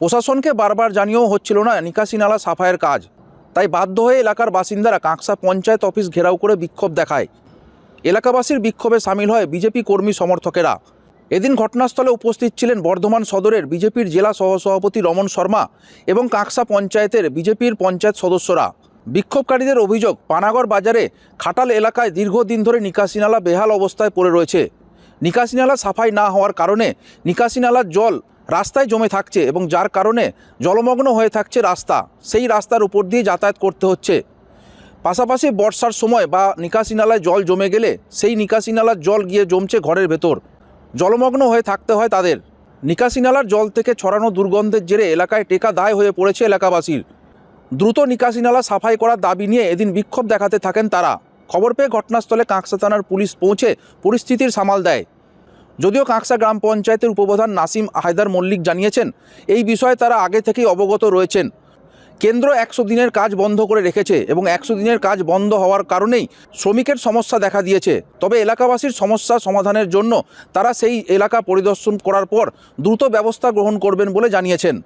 প্রশাসনকে বারবার জানিয়েও হচ্ছিল না নিকাশি নালা সাফাইয়ের কাজ। তাই বাধ্য হয়ে এলাকার বাসিন্দারা কাঁকসা পঞ্চায়েত অফিস ঘেরাও করে বিক্ষোভ দেখায়। এলাকাবাসীর বিক্ষোভে সামিল হয় বিজেপি কর্মী সমর্থকেরা। এদিন ঘটনাস্থলে উপস্থিত ছিলেন বর্ধমান সদরের বিজেপির জেলা সহসভাপতি রমন শর্মা এবং কাঁকসা পঞ্চায়েতের বিজেপির পঞ্চায়েত সদস্যরা। বিক্ষোভকারীদের অভিযোগ, পানাগড় বাজারে খাটাল এলাকায় দীর্ঘদিন ধরে নিকাশি নালা বেহাল অবস্থায় পড়ে রয়েছে। নিকাশি নালা সাফাই না হওয়ার কারণে নিকাশি নালার জল রাস্তায় জমে থাকছে এবং যার কারণে জলমগ্ন হয়ে থাকছে রাস্তা। সেই রাস্তার উপর দিয়ে যাতায়াত করতে হচ্ছে। পাশাপাশি বর্ষার সময় বা নিকাশি নালায় জল জমে গেলে সেই নিকাশি নালার জল গিয়ে জমছে ঘরের ভেতর। জলমগ্ন হয়ে থাকতে হয় তাদের। নিকাশি নালার জল থেকে ছড়ানো দুর্গন্ধের জেরে এলাকায় টেকা দায় হয়ে পড়েছে এলাকাবাসীর। দ্রুত নিকাশি নালা সাফাই করার দাবি নিয়ে এদিন বিক্ষোভ দেখাতে থাকেন তারা। খবর পেয়ে ঘটনাস্থলে কাঁকসা থানার পুলিশ পৌঁছে পরিস্থিতির সামাল দেয়। যদিও কাঁকসা গ্রাম পঞ্চায়েতের উপপ্রধান নাসিম হায়দার মল্লিক জানিয়েছেন, এই বিষয়ে তারা আগে থেকেই অবগত রয়েছেন। কেন্দ্র 100 দিনের কাজ বন্ধ করে রেখেছে এবং 100 দিনের কাজ বন্ধ হওয়ার কারণেই শ্রমিকের সমস্যা দেখা দিয়েছে। তবে এলাকাবাসীর সমস্যা সমাধানের জন্য তারা সেই এলাকা পরিদর্শন করার পর দ্রুত ব্যবস্থা গ্রহণ করবেন বলে জানিয়েছেন।